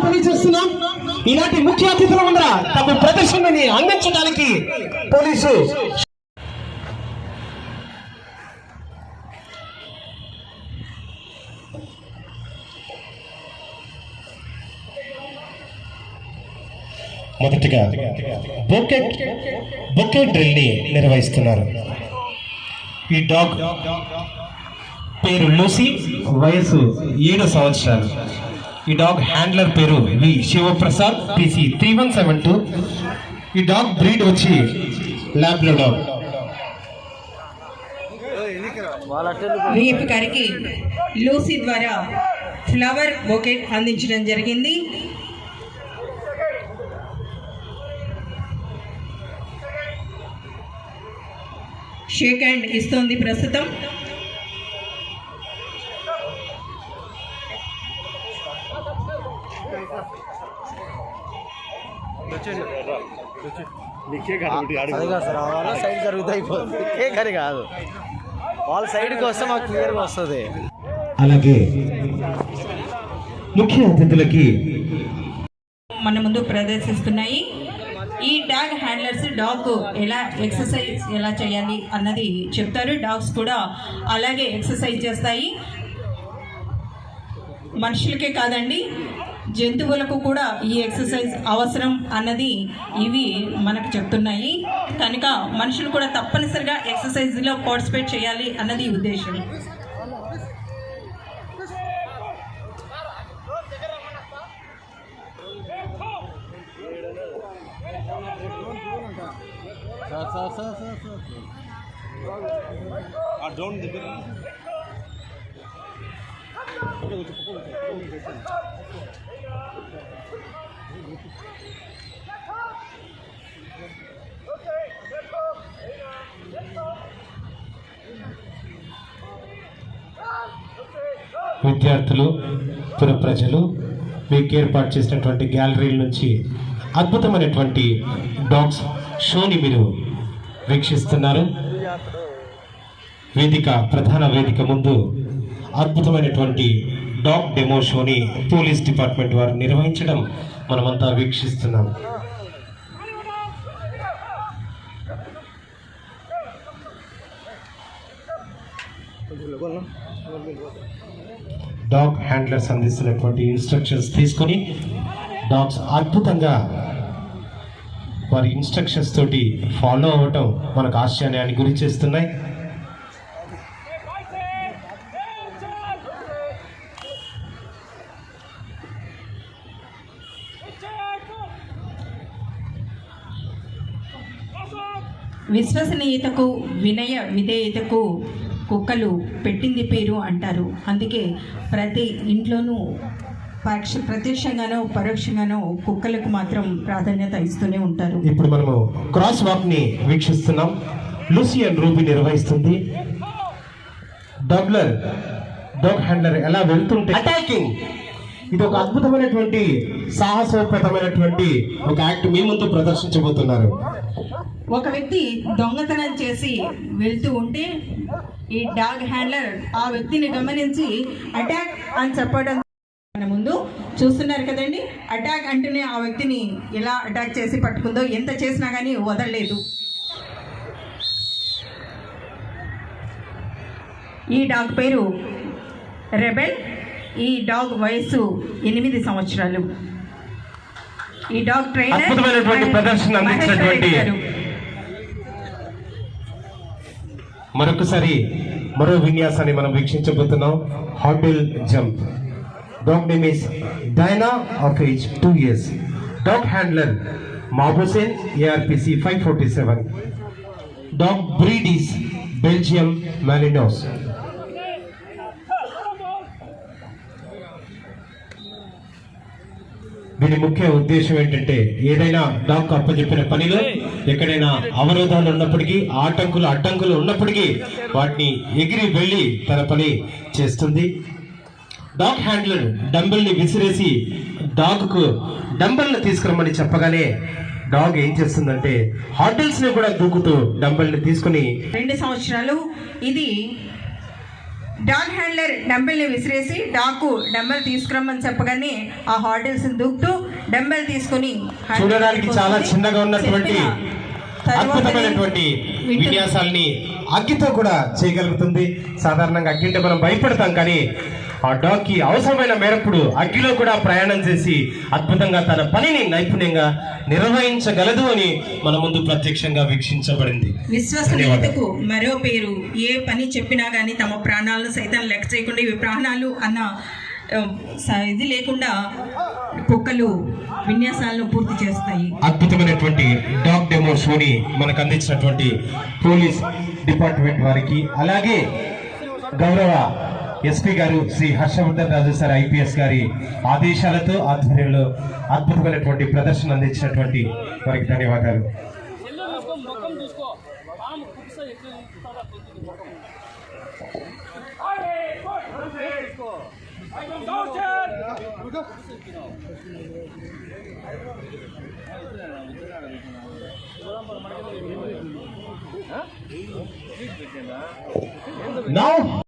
తెలియజేస్తున్నాం. ఈనాటి ముఖ్య అతిథుల ముందర తమ ప్రదర్శనని అందించడానికి పోలీసు మొదటిగా బొకే డ్రిల్ ని నిర్వహిస్తున్నారు. ఈ డాగ్ పేరు లూసీ, వయసు 7 సంవత్సరాలు. ఈ డాగ్ హ్యాండ్లర్ పేరు వి శివప్రసాద్, PC 3172. ఈ డాగ్ బ్రీడ్ వచ్చి లాబ్రడార్. విఎఫ్ గారికి లూసీ ద్వారా ఫ్లవర్ బొకే అందించడం జరిగింది. షేక్ హ్యాండ్ ఇస్తోంది ప్రస్తుతం. సైడ్ జరుగుతాయి కాదు, వాళ్ళ సైడ్కి వస్తే మాకు క్లియర్గా వస్తుంది. అలాగే ముఖ్య అతిథులకి మన ముందు ప్రదర్శిస్తున్నాయి. ఈ డాగ్ హ్యాండ్లర్స్ డాగ్ ఎలా ఎక్సర్సైజ్ ఎలా చేయాలి అన్నది చెప్తారు. డాగ్స్ కూడా అలాగే ఎక్సర్సైజ్ చేస్తాయి. మనుషులకే కాదండి, జంతువులకు కూడా ఈ ఎక్సర్సైజ్ అవసరం అన్నది ఇవి మనకు చెప్తున్నాయి. కనుక మనుషులు కూడా తప్పనిసరిగా ఎక్సర్సైజ్లో పార్టిసిపేట్ చేయాలి అన్నది ఉద్దేశం. విద్యార్థులు, పుర ప్రజలు మీకు ఏర్పాటు చేసినటువంటి గ్యాలరీల నుంచి అద్భుతమైనటువంటి డాగ్స్ షోని మీరు వీక్షిస్తున్నారు. ప్రధాన వేదిక ముందు అద్భుతమైనటువంటి డాగ్ డెమో షోని పోలీస్ డిపార్ట్మెంట్ వారు నిర్వహించడం మనమంతా వీక్షిస్తున్నాం. డాగ్ హ్యాండ్లర్స్ అందిస్తున్నటువంటి ఇన్స్ట్రక్షన్స్ తీసుకొని డాగ్స్ అద్భుతంగా వారి ఇన్స్ట్రక్షన్స్ తోటి ఫాలో అవ్వటం మనకు ఆశ్చర్యాన్ని గురి చేస్తున్నాయి. విశ్వసనీయతకు, వినయ విధేయతకు కుక్కలు పెట్టింది పేరు అంటారు. అందుకే ప్రతి ఇంట్లోనూ ప్రత్యక్షంగానో పరోక్షంగానో కుక్కలకు మాత్రం ప్రాధాన్యత ఇస్తూనే ఉంటారు. ఇప్పుడు మనము క్రాస్ వాక్ ని వీక్షిస్తున్నాం. లూసీ అండ్ రూబీ నిర్వహిస్తుంది. డాగ్ హ్యాండ్లర్ ఎలా వెళ్తుంటే అటాకింగ్, ఇది ఒక అద్భుతమైనటువంటి సాహసోపేతమైనటువంటి ఒక యాక్ట్ మీ ముందు ప్రదర్శించబోతున్నారు. ఒక వ్యక్తి దొంగతనం చేసి వెళ్తూ ఉంటే ఈ డాగ్ హ్యాండ్లర్ ఆ వ్యక్తిని గమనించి అటాక్ అని చెప్పడం మన ముందు చూస్తున్నారు కదండి. అటాక్ అంటేనే ఆ వ్యక్తిని ఎలా అటాక్ చేసి పట్టుకుందో, ఎంత చేసినా కానీ వదలలేదు. ఈ డాగ్ పేరు రెబెల్. ఈ డాగ్ వయసు 8 సంవత్సరాలు. ఈ డాగ్ ట్రైనర్ ప్రదర్శన అందించినటువంటి మరొకసారి మరో విన్యాసాన్ని మనం వీక్షించబోతున్నాం. Hurdle jump. Dog name is Dyna of age 2 years. Dog handler మాబుసేన్, ARPC 547. Dog breed is Belgium Malinois. దీని ముఖ్య ఉద్దేశం ఏంటంటే ఏదైనా డాగ్ అప్పచెప్పిన పనిలో ఎక్కడైనా అవరోధాలు ఉన్నప్పటికీ, అడ్డంకులు ఉన్నప్పటికీ వాటిని ఎగిరి వెళ్ళి తన పని చేస్తుంది. డాగ్ హ్యాండ్లర్ డంబెల్ ని విసిరేసి డాగ్కు డంబెల్ ని తీసుకురమ్మని చెప్పగానే డాగ్ ఏం చేస్తుందంటే హార్డిల్స్ ని కూడా దూకుతూ డంబెల్ ని తీసుకుని 2 సంవత్సరాలు. ఇది డాగ్ హ్యాండ్లర్ డంబెల్ని విసిరేసి డాగ్కు డంబెల్ తీసుకురమ్మని చెప్పగానే ఆ హార్డిల్స్ దూకుతూ డంబెల్ తీసుకుని చూడడానికి చాలా చిన్నగా ఉన్నటువంటి అద్భుతమైనటువంటి విన్యాసాలని అగ్గితో కూడా చేయగలుగుతుంది. సాధారణంగా అగ్గి అంటే మనం భయపడతాం, కానీ ఆ డాగ్ కి అవసరమైన మేరప్పుడు అగ్గిలో కూడా ప్రయాణం చేసి అద్భుతంగా తన పనిని నైపుణ్యంగా నిర్వహించగలదు అని మన ముందు ప్రత్యక్షంగా వీక్షించబడింది. విశ్వసనీయతకు మరో పేరు. ఏ పని చెప్పినా కానీ తమ ప్రాణాలను సైతం లెక్క చేయకుండా ఇవి ప్రాణాలు అన్న ఇది లేకుండా కుక్కలు విన్యాసాలను పూర్తి చేస్తాయి. అద్భుతమైనటువంటి డాగ్ డెమో షోని మనకు అందించినటువంటి పోలీస్ డిపార్ట్మెంట్ వారికి, అలాగే గౌరవ ఎస్పీ గారు శ్రీ హర్షవర్ధన్ రాజు సార్ IPS గారి ఆదేశాలతో ఆధ్వర్యంలో అద్భుతమైనటువంటి ప్రదర్శన అందించినటువంటి వారికి ధన్యవాదాలు. Now